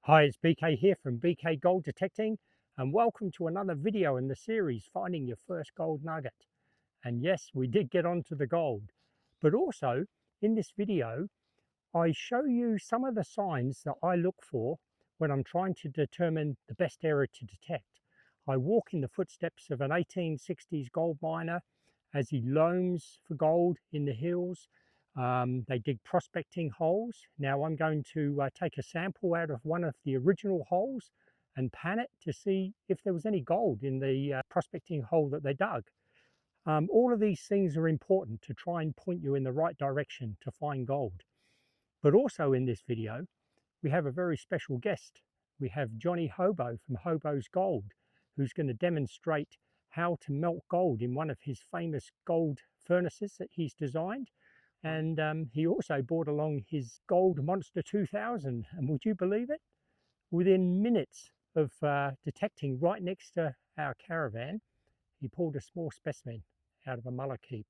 Hi, it's BK here from BK Gold Detecting, and welcome to another video in the series Finding Your First Gold Nugget. And yes, we did get onto the gold, but also in this video I show you some of the signs that I look for when I'm trying to determine the best area to detect. I walk in the footsteps of an 1860s gold miner as he loams for gold in the hills. They dig prospecting holes. Now I'm going to take a sample out of one of the original holes and pan it to see if there was any gold in the prospecting hole that they dug. All of these things are important to try and point you in the right direction to find gold. But also in this video, we have a very special guest. We have Johnny Hobo from Hobo's Gold, who's going to demonstrate how to melt gold in one of his famous gold furnaces that he's designed. And he also brought along his Gold Monster 2000. And would you believe it? Within minutes of detecting right next to our caravan, he pulled a small specimen out of a mullock heap.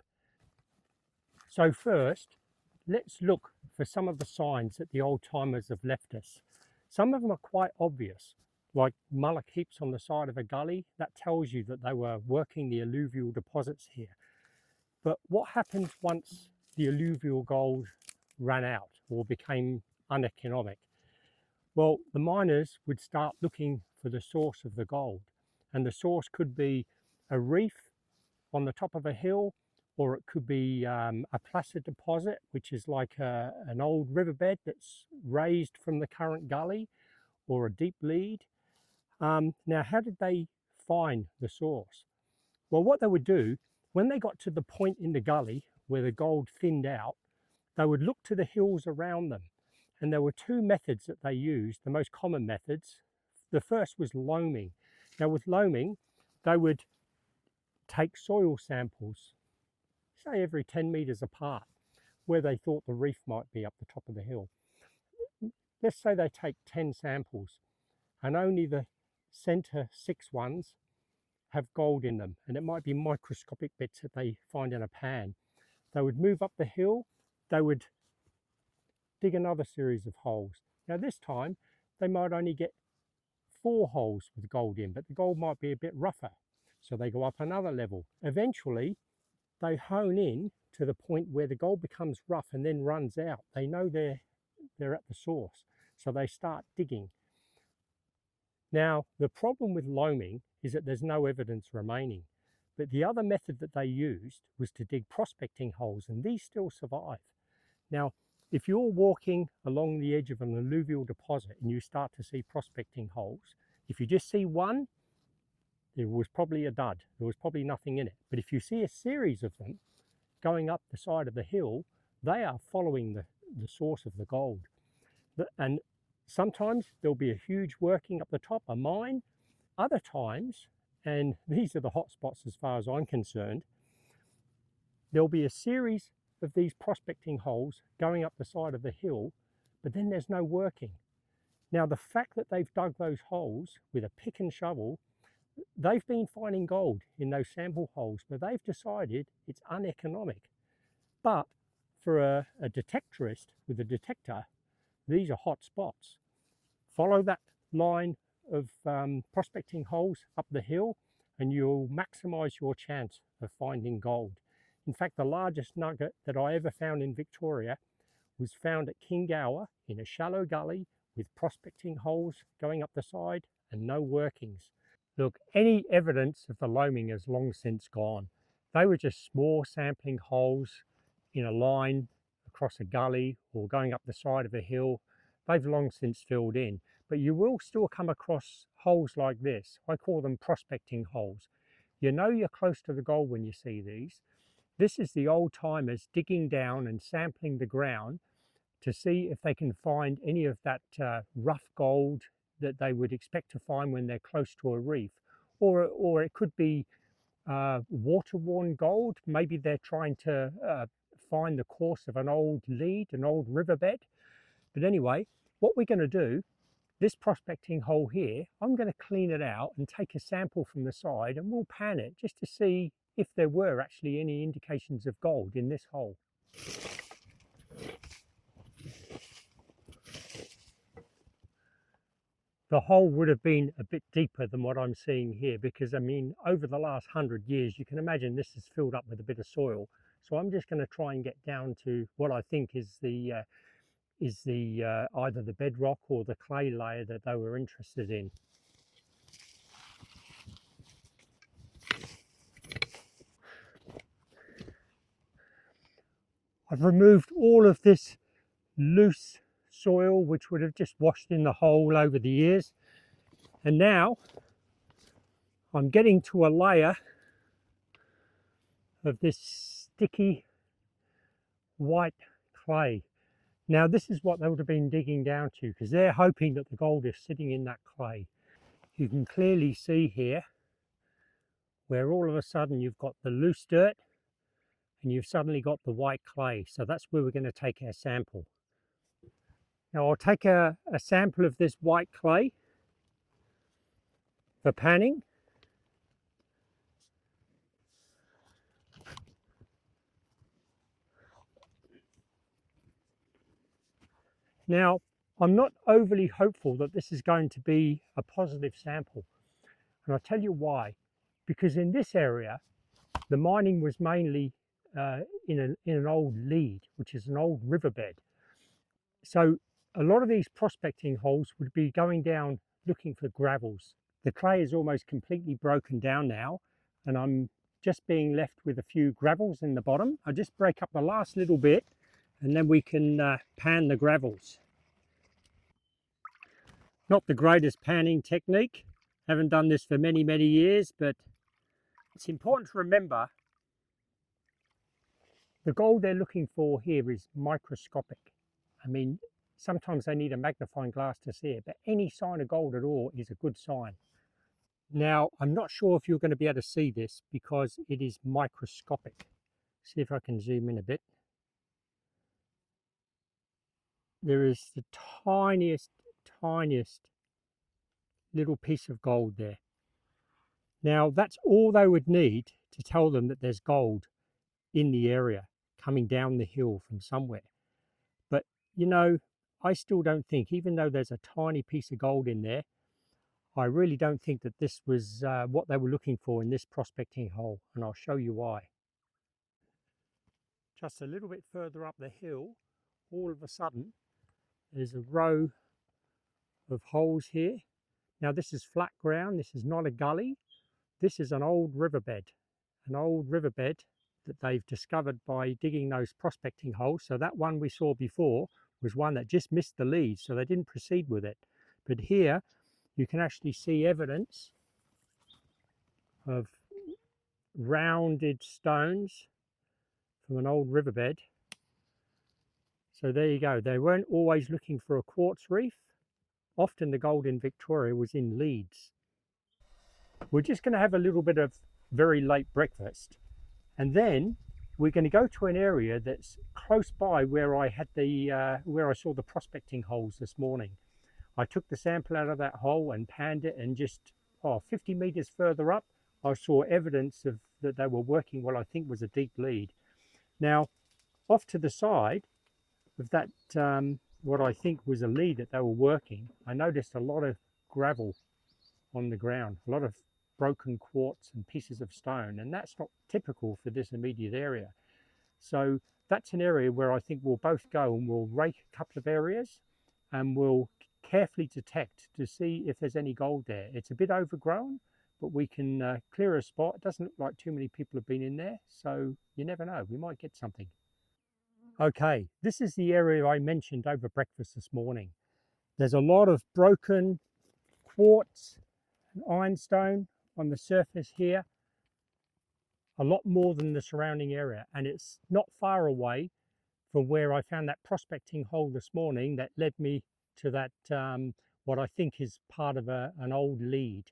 So first, let's look for some of the signs that the old timers have left us. Some of them are quite obvious, like mullock heaps on the side of a gully. That tells you that they were working the alluvial deposits here. But what happened once the alluvial gold ran out or became uneconomic? Well, the miners would start looking for the source of the gold, and the source could be a reef on the top of a hill, or it could be a placer deposit, which is like an old riverbed that's raised from the current gully, or a deep lead. Now, how did they find the source? Well, what they would do, when they got to the point in the gully where the gold thinned out, they would look to the hills around them. And there were two methods that they used, the most common methods. The first was loaming. Now, with loaming, they would take soil samples, say every 10 meters apart, where they thought the reef might be up the top of the hill. Let's say they take 10 samples and only the center 6 ones have gold in them, and it might be microscopic bits that they find in a pan. They would move up the hill, they would dig another series of holes. Now this time they might only get 4 holes with gold in, but the gold might be a bit rougher, so they go up another level. Eventually they hone in to the point where the gold becomes rough and then runs out. They know they're at the source, so they start digging. Now, the problem with loaming is that there's no evidence remaining, but the other method that they used was to dig prospecting holes, and these still survive. Now, if you're walking along the edge of an alluvial deposit and you start to see prospecting holes, if you just see one, there was probably a dud. There was probably nothing in it. But if you see a series of them going up the side of the hill, they are following the source of the gold. And sometimes there'll be a huge working up the top, a mine. Other times, and these are the hot spots as far as I'm concerned, there'll be a series of these prospecting holes going up the side of the hill, but then there's no working. Now, the fact that they've dug those holes with a pick and shovel, they've been finding gold in those sample holes, but they've decided it's uneconomic. But for a detectorist with a detector, these are hot spots. Follow that line of prospecting holes up the hill and you'll maximize your chance of finding gold. In fact, the largest nugget that I ever found in Victoria was found at Kingower in a shallow gully with prospecting holes going up the side and no workings. Look, any evidence of the loaming has long since gone. They were just small sampling holes in a line across a gully or going up the side of a hill. They've long since filled in, but you will still come across holes like this. I call them prospecting holes. You know you're close to the gold when you see these. This is the old timers digging down and sampling the ground to see if they can find any of that rough gold that they would expect to find when they're close to a reef. Or it could be water-worn gold. Maybe they're trying to find the course of an old lead, an old riverbed. But anyway, what we're going to do, this prospecting hole here, I'm going to clean it out and take a sample from the side and we'll pan it just to see if there were actually any indications of gold in this hole. the hole would have been a bit deeper than what I'm seeing here, because I mean, over the last 100 years, you can imagine this is filled up with a bit of soil. So I'm just going to try and get down to what I think is the either the bedrock or the clay layer that they were interested in. I've removed all of this loose soil which would have just washed in the hole over the years, and now I'm getting to a layer of this sticky white clay. Now this is what they would have been digging down to, because they're hoping that the gold is sitting in that clay. You can clearly see here where all of a sudden you've got the loose dirt and you've suddenly got the white clay. So that's where we're going to take our sample. Now I'll take a sample of this white clay for panning. Now I'm not overly hopeful that this is going to be a positive sample, and I'll tell you why. Because in this area the mining was mainly in an old lead, which is an old riverbed. So a lot of these prospecting holes would be going down looking for gravels. The clay is almost completely broken down now, and I'm just being left with a few gravels in the bottom. I'll just break up the last little bit and then we can pan the gravels. Not the greatest panning technique. Haven't done this for many, many years, but it's important to remember the gold they're looking for here is microscopic. I mean, sometimes they need a magnifying glass to see it, but any sign of gold at all is a good sign. Now, I'm not sure if you're going to be able to see this because it is microscopic. See if I can zoom in a bit. There is the tiniest little piece of gold there. Now, that's all they would need to tell them that there's gold in the area coming down the hill from somewhere. But, you know, I still don't think, even though there's a tiny piece of gold in there, I really don't think that this was what they were looking for in this prospecting hole, and I'll show you why. Just a little bit further up the hill, all of a sudden, there's a row of holes here. Now this is flat ground, this is not a gully, this is an old riverbed that they've discovered by digging those prospecting holes. So that one we saw before was one that just missed the lead, so they didn't proceed with it. But here you can actually see evidence of rounded stones from an old riverbed. So there you go. They weren't always looking for a quartz reef. Often the gold in Victoria was in leads. We're just going to have a little bit of very late breakfast, and then we're going to go to an area that's close by where I had where I saw the prospecting holes this morning. I took the sample out of that hole and panned it, and just 50 meters further up I saw evidence of that they were working what I think was a deep lead. Now off to the side of that what I think was a lead that they were working, I noticed a lot of gravel on the ground, a lot of broken quartz and pieces of stone, and that's not typical for this immediate area. So that's an area where I think we'll both go and we'll rake a couple of areas and we'll carefully detect to see if there's any gold there. It's a bit overgrown, but we can clear a spot. It doesn't look like too many people have been in there, so you never know, we might get something. Okay, this is the area I mentioned over breakfast this morning. There's a lot of broken quartz and ironstone on the surface here, a lot more than the surrounding area, and it's not far away from where I found that prospecting hole this morning that led me to that what I think is part of an old lead.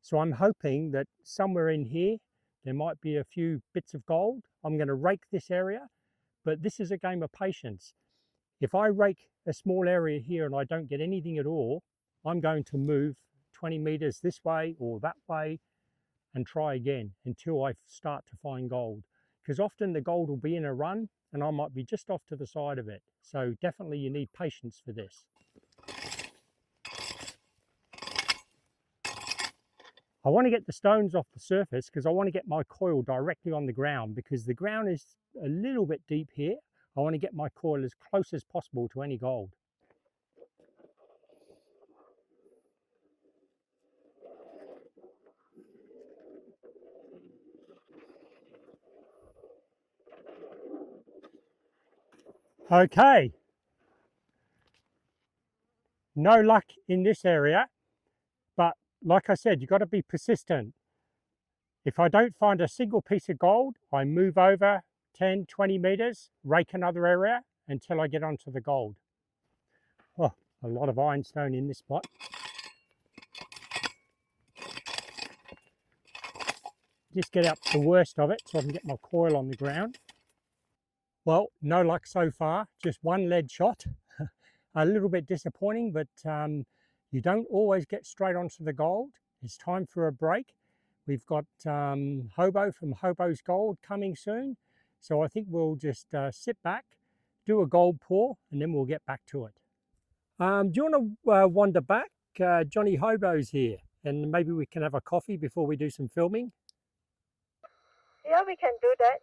So I'm hoping that somewhere in here there might be a few bits of gold. I'm going to rake this area, but this is a game of patience. If I rake a small area here and I don't get anything at all, I'm going to move 20 meters this way or that way and try again until I start to find gold, because often the gold will be in a run and I might be just off to the side of it. So definitely you need patience for this. I want to get the stones off the surface because I want to get my coil directly on the ground, because the ground is a little bit deep here. I want to get my coil as close as possible to any gold. Okay, no luck in this area, but like I said, you've got to be persistent. If I don't find a single piece of gold, I move over 10, 20 meters, rake another area until I get onto the gold. Oh, a lot of ironstone in this spot. Just get out the worst of it so I can get my coil on the ground. Well, no luck so far, just one lead shot. A little bit disappointing, but you don't always get straight onto the gold. It's time for a break. We've got Hobo from Gold coming soon. So I think we'll just sit back, do a gold pour, and then we'll get back to it. Do you want to wander back? Johnny Hobo's here, and maybe we can have a coffee before we do some filming. Yeah, we can do that.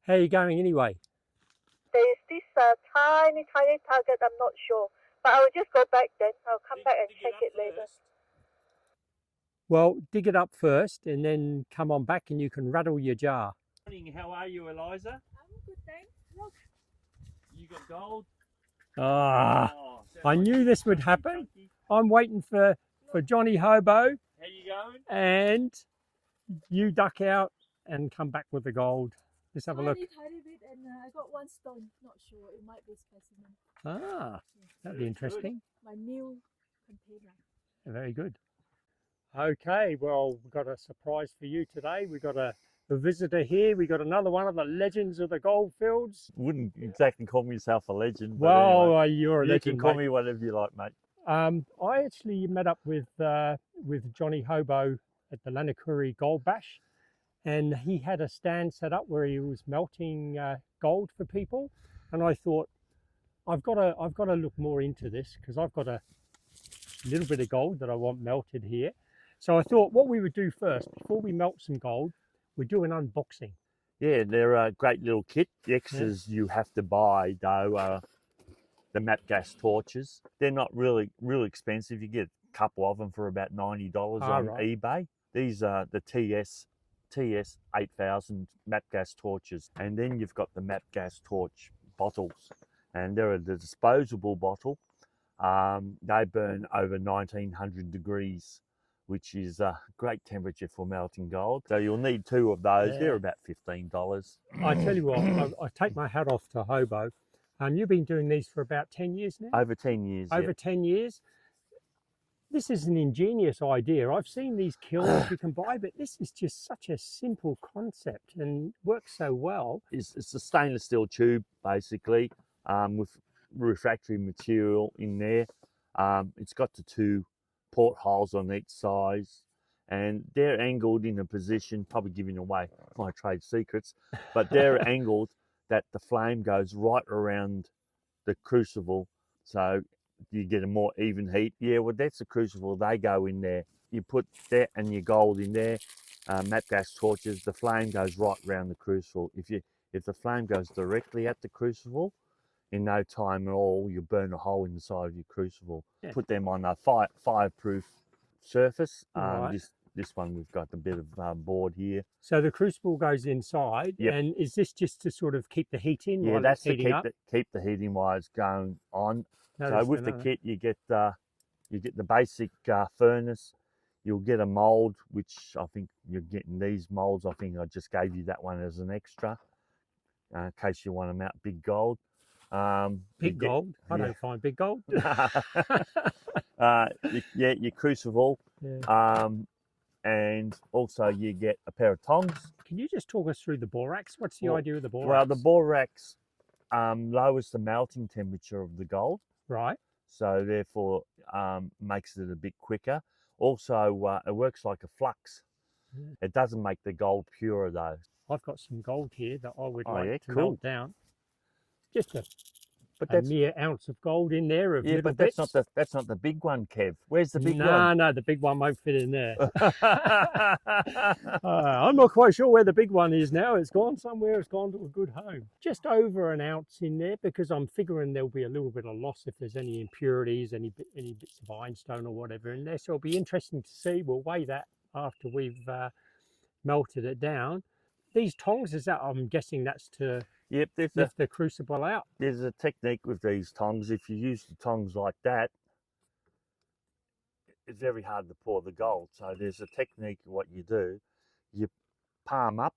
How are you going anyway? There is this tiny target, I'm not sure. But I will just go back then. I'll come back and check it later. Well, dig it up first and then come on back and you can rattle your jar. How are you, Eliza? I'm good, thanks. Look. You got gold? Ah, I knew this would happen. I'm waiting for Johnny Hobo. How you going? And you duck out and come back with the gold. Let's have a look. Tiny bit, and I got one stone. Not sure. It might be specimen. Ah, that'd be interesting. My new container. Very good. Okay, well, we've got a surprise for you today. We've got a visitor here. We've got another one of the legends of the goldfields. Wouldn't exactly call myself a legend. But Well, anyway, you're a legend. You can call mate. me whatever you like, mate. I actually met up with Johnny Hobo at the Lanakuri Gold Bash, and he had a stand set up where he was melting gold for people, and I thought, I've got to look more into this because I've got a little bit of gold that I want melted here. So I thought what we would do first, before we melt some gold, we'd do an unboxing. Yeah, they're a great little kit. The extras you have to buy, though, are the map gas torches. They're not really expensive. You get a couple of them for about $90 on eBay. These are the TS8000 map gas torches. And then you've got the map gas torch bottles. And they're the disposable bottle. They burn over 1900 degrees, which is a great temperature for melting gold. So you'll need two of those. Yeah. They're about $15. I tell you what, I take my hat off to Hobo. You've been doing these for about 10 years now? Over 10 years. Over 10 years. This is an ingenious idea. I've seen these kilns you can buy, but this is just such a simple concept and works so well. It's a stainless steel tube, basically, with refractory material in there. It's got the two portholes on each side, and they're angled in a position, probably giving away my trade secrets, but they're angled that the flame goes right around the crucible, so you get a more even heat. Yeah, well, that's the crucible. They go in there. You put that and your gold in there, map gas torches, the flame goes right around the crucible. If the flame goes directly at the crucible, in no time at all, you burn a hole in the side of your crucible. Yeah. Put them on a fireproof surface. Right. This one, we've got a bit of board here. So the crucible goes inside, yep. And is this just to sort of keep the heat in? Yeah, while that's it's heating to keep the heating while it's going on. No, so with the kit, you get the basic furnace. You'll get a mold, which I think you're getting these molds. I think I just gave you that one as an extra, in case you want to mount big gold. Big gold? I don't find big gold. Yeah, your crucible. Yeah. And also you get a pair of tongs. Can you just talk us through the borax? What's the idea of the borax? Well, the borax lowers the melting temperature of the gold. Right. So therefore makes it a bit quicker. Also, it works like a flux. Yeah. It doesn't make the gold purer though. I've got some gold here that I would like to melt down. Just a But a that's mere ounce of gold in there of little but bits. that's not the big one, Kev. Where's the big No, one? no, the big one won't fit in there. I'm not quite sure where the big one is now. It's gone somewhere. It's gone to a good home. Just over an ounce in there because I'm figuring there'll be a little bit of loss if there's any impurities, any bits of ironstone or whatever in there. So it'll be interesting to see. We'll weigh that after we've melted it down. These tongs, is that, I'm guessing that's to Yep, lift the crucible out. there's a technique with these tongs. If you use the tongs like that, it's very hard to pour the gold. So there's a technique of what you do. You palm up,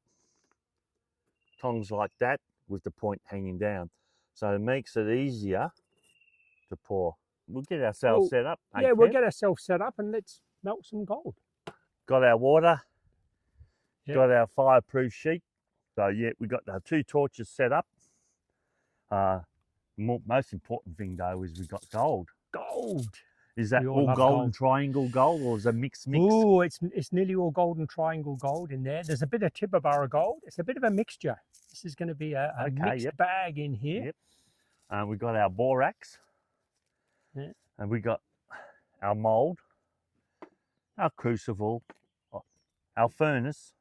tongs like that with the point hanging down. So it makes it easier to pour. We'll get ourselves set up. Yeah, we'll get ourselves set up and let's melt some gold. Got our water, Yep. got our fireproof sheet. So yeah, we got our 2 torches set up. Most important thing though is we got gold. Gold. Is that We all all love golden gold. triangle gold, or is it mix? Oh, it's nearly all golden triangle gold in there. There's a bit of Tibarbara gold. It's a bit of a mixture. This is going to be a mixed bag in here. Yep. We got our borax. Yeah. And we got our mould, our crucible, our furnace,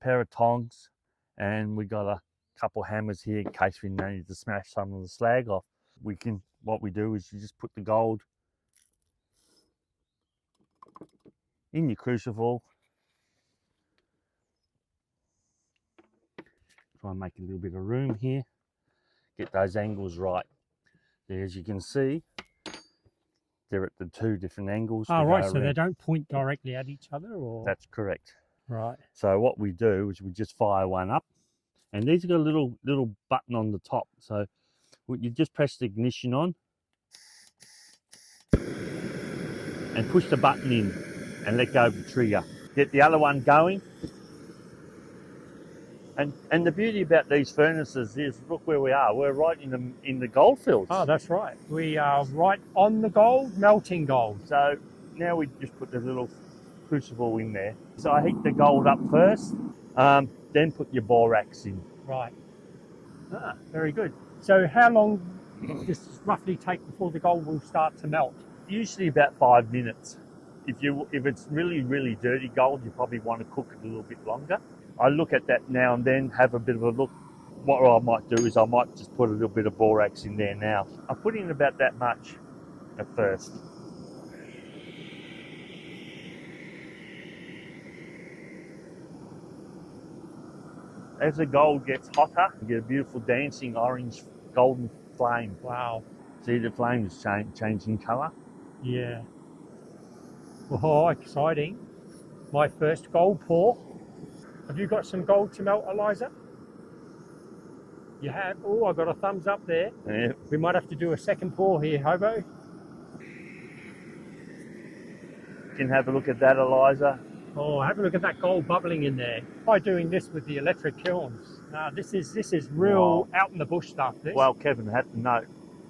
pair of tongs, and we got a couple hammers here in case we need to smash some of the slag off. What we do is you just put the gold in your crucible. Try and make a little bit of room here. Get those angles right. There, as you can see, they're at the 2 different angles. Oh, right, so they don't point directly at each other, or? That's correct. Right. So what we do is we just fire one up, and these got a little button on the top. So you just press the ignition on and push the button in and let go of the trigger. Get the other one going. And the beauty about these furnaces is, look where we are. We're right in the gold fields. Oh, that's right. We are right on the gold, melting gold. So now we just put the little crucible in there. So I heat the gold up first, then put your borax in. Right. Ah, very good. So how long does this roughly take before the gold will start to melt? Usually about 5 minutes. If it's really dirty gold, you probably want to cook it a little bit longer. I look at that now and then, have a bit of a look. What I might do is I might just put a little bit of borax in there now. I put in about that much at first. As the gold gets hotter, you get a beautiful dancing orange golden flame. Wow. See, the flame is changing colour. Yeah. Oh, exciting. My first gold pour. Have you got some gold to melt, Eliza? You have? Oh, I got a thumbs up there. Yeah. We might have to do a second pour here, Hobo. You can have a look at that, Eliza. Oh, have a look at that gold bubbling in there. By doing this with the electric kilns. This is real out in the bush stuff. This. Well, Kevin had to know,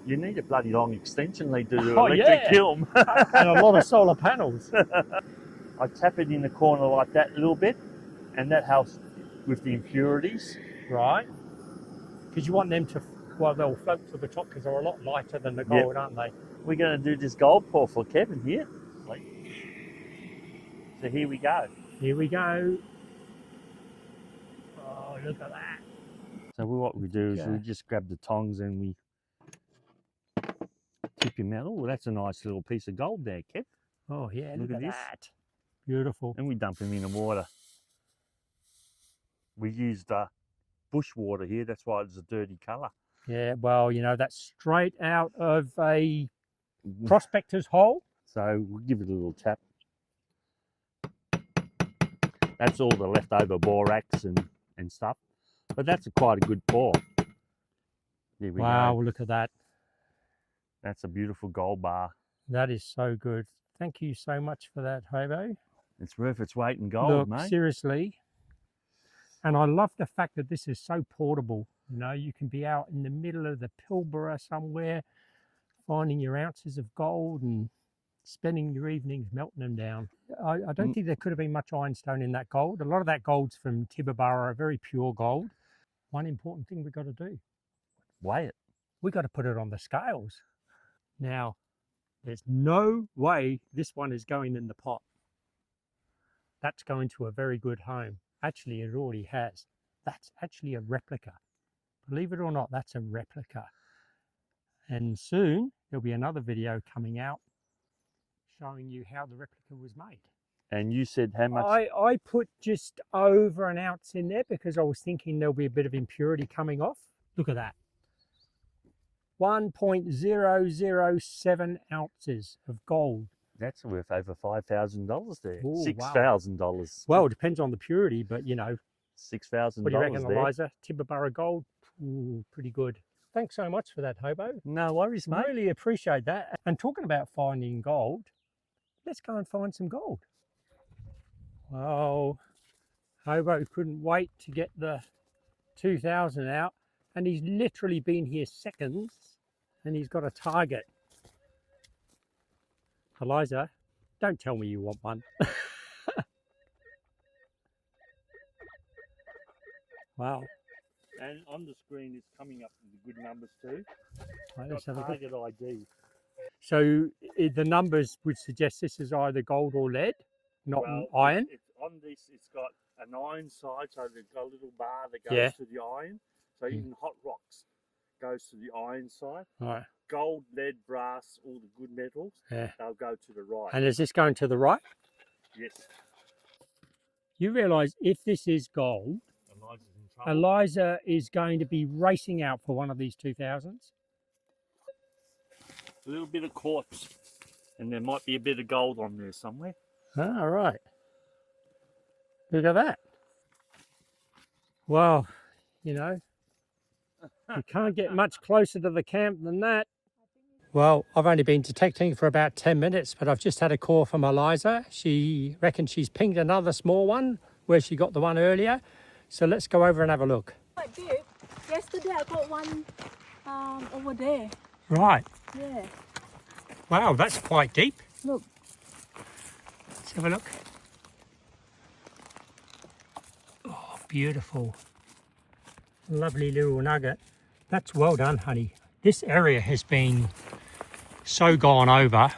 you need a bloody long extension lead to do electric kiln. And a lot of solar panels. I tap it in the corner like that a little bit, and that helps with the impurities. Right. Because you want them to, well, they'll float to the top because they're a lot lighter than the gold, aren't they? We're going to do this gold pour for Kevin here. So here we go. Here we go. Oh, look at that. So what we do is we just grab the tongs and we tip him out. Oh, that's a nice little piece of gold there, Kev. Oh, yeah, look at this. that. Beautiful. And we dump him in the water. We used bush water here, that's why it's a dirty colour. Yeah, well, you know, that's straight out of a prospector's hole. So we'll give it a little tap. That's all the leftover borax and stuff. But that's quite a good pour. There we Wow, go. look at that. That's a beautiful gold bar. That is so good. Thank you so much for that, Hobo. It's worth its weight in gold, Look, mate. seriously. And I love the fact that this is so portable. You know, you can be out in the middle of the Pilbara somewhere, finding your ounces of gold and spending your evenings melting them down. I don't think there could have been much ironstone in that gold. A lot of that gold's from Tibarbara, very pure gold. One important thing we've got to do. Weigh it. we got to put it on the scales. Now, there's no way this one is going in the pot. That's going to a very good home. Actually, it already has. That's actually a replica. Believe it or not, that's a replica. And soon there'll be another video coming out showing you how the replica was made. And you said how much? I put just over an ounce in there because I was thinking there'll be a bit of impurity coming off. Look at that. 1.007 ounces of gold. That's worth over $5,000 there. Ooh, $6,000. Wow. Well, it depends on the purity, but you know. $6,000. What do you reckon, there. Eliza? Timbabara gold? Ooh, pretty good. Thanks so much for that, Hobo. No worries, mate. Really appreciate that. And talking about finding gold, let's go and find some gold. Well, Hobo couldn't wait to get the 2000 out, and he's literally been here seconds, and he's got a target. Eliza, don't tell me you want one. Wow. And on the screen it's coming up with the good numbers too. Right, let's have a Target look. ID. So the numbers would suggest this is either gold or lead, not iron. It's on this, it's got an iron side, so there's got a little bar that goes to the iron. So even hot rocks goes to the iron side. Right. Gold, lead, brass, all the good metals, they'll go to the right. And is this going to the right? Yes. You realise if this is gold, Eliza's in trouble. Eliza is going to be racing out for one of these 2000s. A little bit of quartz, and there might be a bit of gold on there somewhere. All right. Look at that. Well, you know, you can't get much closer to the camp than that. Well, I've only been detecting for about 10 minutes, but I've just had a call from Eliza. She reckons she's pinged another small one where she got the one earlier. So let's go over and have a look. Quite deep. Yesterday I got one over there. Right. Yeah. Wow, that's quite deep. Look. Let's have a look. Oh, beautiful. Lovely little nugget. That's well done, honey. This area has been so gone over.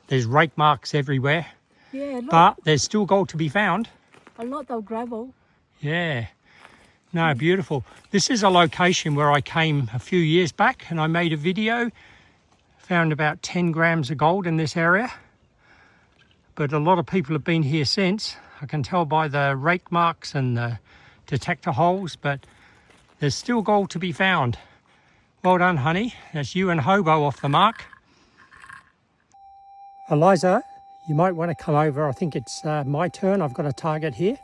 There's rake marks everywhere. Yeah, look. But there's still gold to be found. A lot of gravel. Yeah. No, beautiful. This is a location where I came a few years back and I made a video. Found about 10 grams of gold in this area. But a lot of people have been here since. I can tell by the rake marks and the detector holes, but there's still gold to be found. Well done, honey. That's you and Hobo off the mark. Eliza, you might want to come over. I think it's my turn. I've got a target here.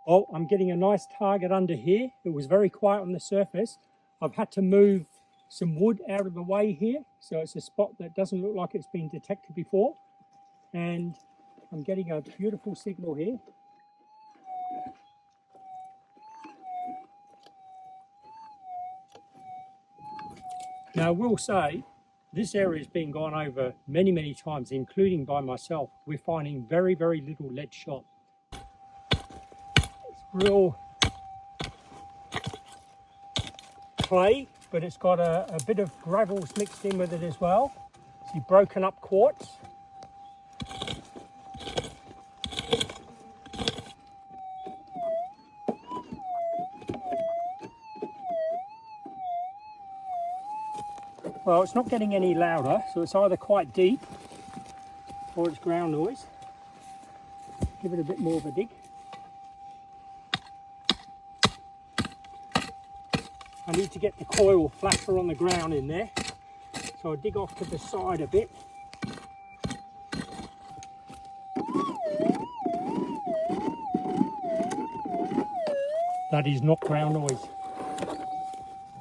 Oh, I'm getting a nice target under here. It was very quiet on the surface. I've had to move some wood out of the way here, so it's a spot that doesn't look like it's been detected before. And I'm getting a beautiful signal here. Now, I will say, this area has been gone over many, many times, including by myself. We're finding very, very little lead shot. It's real clay, but it's got a bit of gravels mixed in with it as well. See, broken up quartz. Well, it's not getting any louder, so it's either quite deep or it's ground noise. Give it a bit more of a dig. I need to get the coil flatter on the ground in there, so I dig off to the side a bit. That is not ground noise.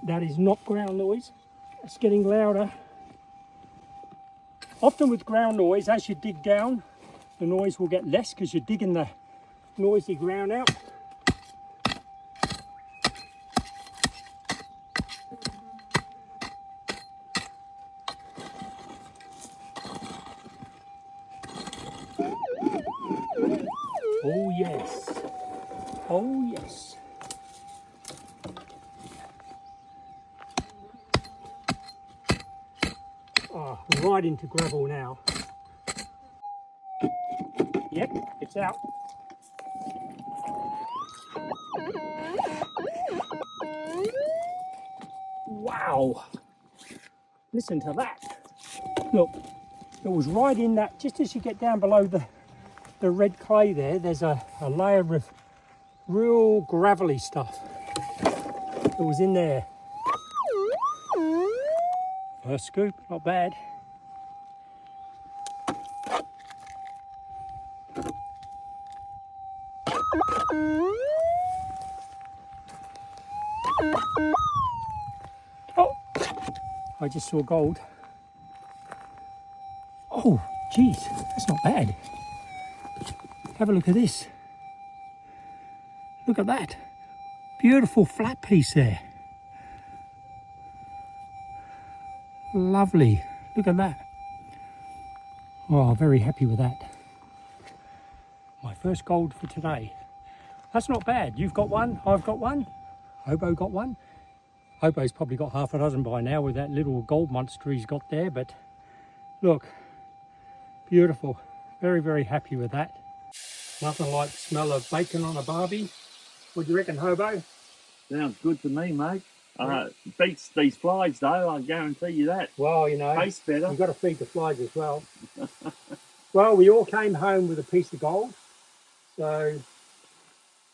That is not ground noise. It's getting louder. Often with ground noise, as you dig down, the noise will get less because you're digging the noisy ground out. Oh yes. Oh yes. Oh, right into gravel now. Yep, it's out. Wow, listen to that. Look, it was right in that, just as you get down below the red clay there, there's a layer of real gravelly stuff. It was in there. First scoop, not bad. Oh, I just saw gold. Oh, geez, that's not bad. Have a look at this. Look at that. Beautiful flat piece there. Lovely. Look at that. Oh, very happy with that. My first gold for today. That's not bad. You've got one, I've got one. Hobo got one. Hobo's probably got half a dozen by now with that little gold monster he's got there, but look, beautiful. Very, very happy with that. Nothing like the smell of bacon on a barbie. What do you reckon, Hobo? Sounds good to me, mate. Beats these flies though, I guarantee you that. Well, you know, Tastes better. you've got to feed the flies as well. Well, we all came home with a piece of gold, so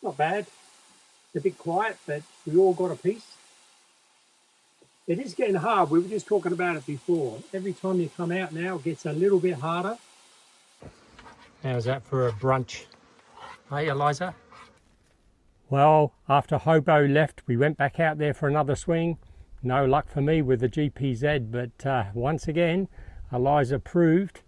not bad. It's a bit quiet, but we all got a piece. It is getting hard. We were just talking about it before. Every time you come out now, it gets a little bit harder. How's that for a brunch? Hey, Eliza? Well, after Hobo left, we went back out there for another swing. No luck for me with the GPZ, but once again, Eliza proved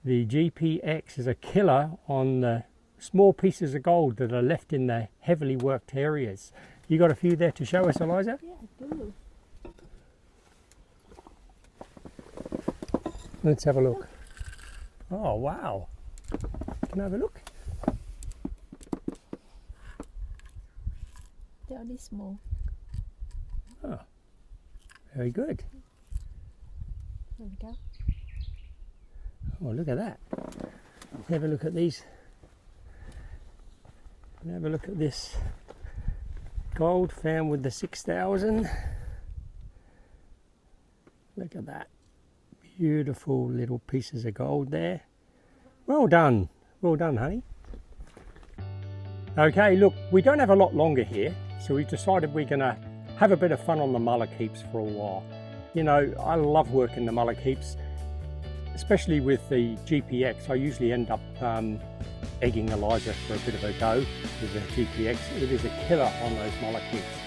the GPX is a killer on the small pieces of gold that are left in the heavily worked areas. You got a few there to show us, Eliza? Yeah, I do. Let's have a look. Oh, wow. Can I have a look? They're only small. Oh, very good. There we go. Oh, look at that. Let's have a look at these. And have a look at this gold found with the 6000. Look at that. Beautiful little pieces of gold there. Well done. Well done, honey. Okay, look, we don't have a lot longer here, so we've decided we're going to have a bit of fun on the mullock heaps for a while. You know, I love working the mullock heaps, especially with the GPX. I usually end up egging Eliza for a bit of a go with the GPX. It is a killer on those mullock heaps.